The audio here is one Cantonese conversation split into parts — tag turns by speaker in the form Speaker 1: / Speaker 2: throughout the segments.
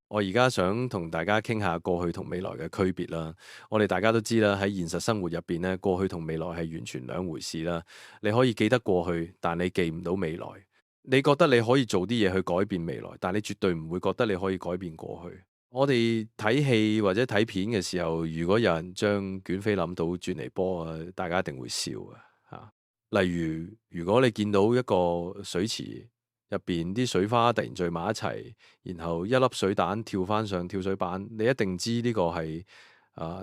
Speaker 1: 我而家想同大家傾下過去同未來嘅區別啦。我哋大家都知啦，喺現實生活入邊咧，過去同未來係完全兩回事啦。你可以記得過去，但你記唔到未來。你覺得你可以做啲嘢去改變未來，但你絕對唔會覺得你可以改變過去。我哋睇戲或者睇片嘅時候，如果有人將捲飛諗到轉嚟波啊，大家一定會笑啊嚇。例如，如果你見到一個水池入邊啲水花突然聚埋一齊，然後一粒水彈跳翻上跳水板，你一定知呢個係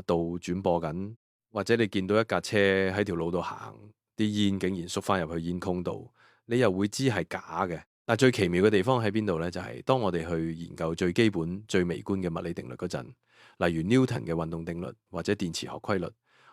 Speaker 1: 倒轉播緊，或者你見到一架車喺條路度行，啲煙竟然縮翻入去煙囪度，你又會知係假嘅。但最奇妙嘅地方喺邊度呢？就係當我哋去研究最基本、最微觀嘅物理定律嗰陣，例如 Newton 嘅運動定律或者電磁學規律，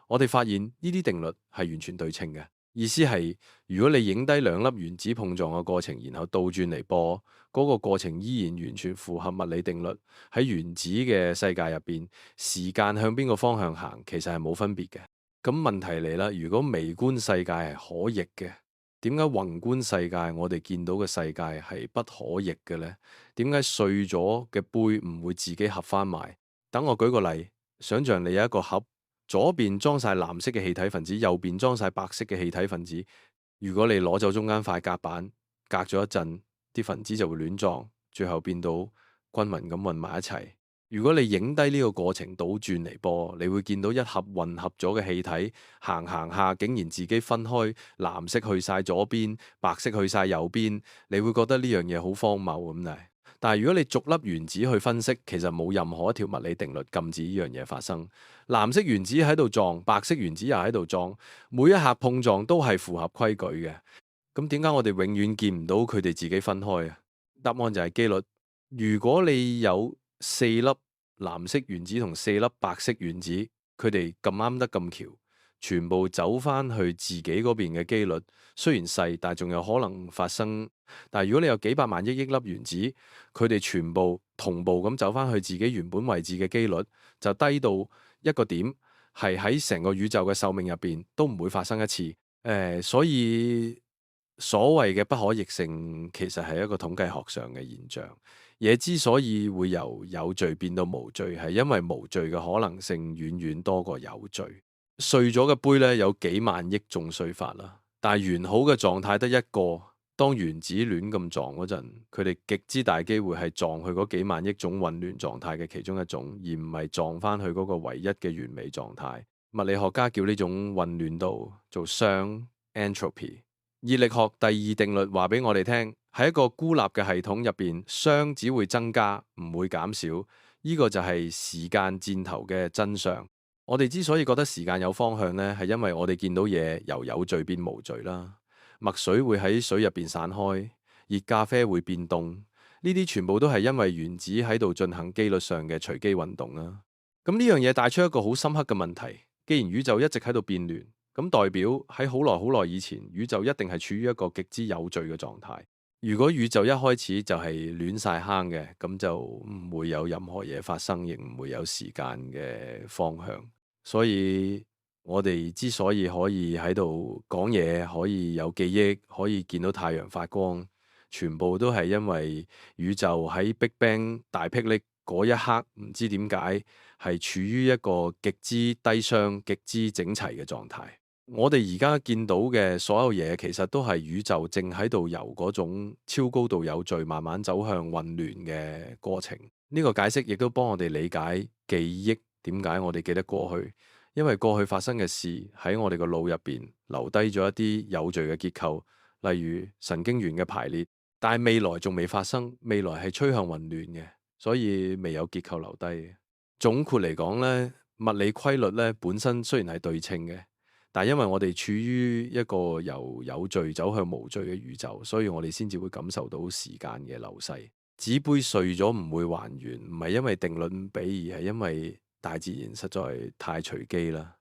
Speaker 1: 我哋發現呢啲定律係完全對稱嘅。意思係，如果你影低兩粒原子碰撞嘅過程，然後倒轉嚟播，嗰個過程依然完全符合物理定律。喺原子嘅世界入邊，時間向邊個方向行，其實係冇分別嘅。咁問題嚟啦，如果微觀世界係可逆嘅，點解宏觀世界我哋見到嘅世界係不可逆嘅呢？點解碎咗嘅杯唔會自己合翻埋？等我舉個例，想像你有一個盒，左邊裝晒藍色嘅氣體分子，右邊裝晒白色嘅氣體分子。如果你攞走中間塊夾板，隔咗一陣，啲分子就會亂撞，最後變到均勻咁混埋一齊。如果你影低呢個過程倒轉嚟播，你會見到一盒混合咗嘅氣體行行下，竟然自己分開，藍色去晒左邊，白色去晒右邊，你會覺得呢樣嘢好荒謬咁嚟。但係如果你逐粒原子去分析，其實冇任何一條物理定律禁止呢樣嘢發生。藍色原子喺度撞，白色原子又喺度撞，每一下碰撞都係符合規矩嘅。咁點解我哋永遠見唔到佢哋自己分開啊？答案就係機率。如果你有四粒藍色原子同四粒白色原子，佢哋咁啱得咁巧，全部走翻去自己嗰邊嘅機率，雖然細，但係仲有可能發生。但係如果你有幾百萬億億粒原子，佢哋全部同步咁走翻去自己原本位置嘅機率，就低到一個點，係喺成個宇宙嘅壽命入邊都唔會發生一次。所以所謂嘅不可逆性，其實係一個統計學上嘅現象。嘢之所以會由有序變到無序，係因為無序嘅可能性遠遠多過有序。碎咗嘅杯咧，有幾萬億種碎法啦，但係完好嘅狀態得一個。當原子亂咁撞嗰陣，佢哋極之大機會係撞去嗰幾萬億種混亂狀態嘅其中一種，而唔係撞翻去嗰個唯一嘅完美狀態。物理學家叫呢種混亂度做熵 （entropy）。熱力學第二定律話俾我哋聽，喺一個孤立嘅系統入邊，熵只會增加，唔會減少。呢個就係時間箭頭嘅真相。我哋之所以覺得時間有方向呢，係因為我哋見到嘢由有序變無序啦。墨水會喺水入邊散開，熱咖啡會變凍，呢啲全部都係因為原子喺度進行機率上嘅隨機運動啦。咁呢樣嘢帶出一個好深刻嘅問題：既然宇宙一直喺度變亂，咁代表喺好耐好耐以前，宇宙一定係處於一個極之有序嘅狀態。如果宇宙一開始就係亂晒坑嘅，咁就唔會有任何嘢發生，亦唔會有時間嘅方向。所以我哋之所以可以喺度講嘢，可以有記憶，可以見到太陽發光，全部都係因為宇宙喺 Big Bang 大霹靂嗰一刻，唔知點解係處於一個極之低熵、極之整齊嘅狀態。我哋而家見到嘅所有嘢，其實都係宇宙正喺度由嗰種超高度有序慢慢走向混亂嘅過程。呢個解釋亦都幫我哋理解記憶，點解我哋記得過去。因為過去發生嘅事喺我哋個腦入邊留低咗一啲有序嘅結構，例如神經元嘅排列，但係未來仲未發生，未來係趨向混亂嘅，所以未有結構留低嘅。總括嚟講呢，物理規律呢本身雖然係對稱嘅，但係因為我哋處於一個由有序走向無序嘅宇宙，所以我哋先至會感受到時間嘅流逝。紙杯碎咗唔會還原，唔係因為定律唔俾，而係因為大自然實在太隨機啦。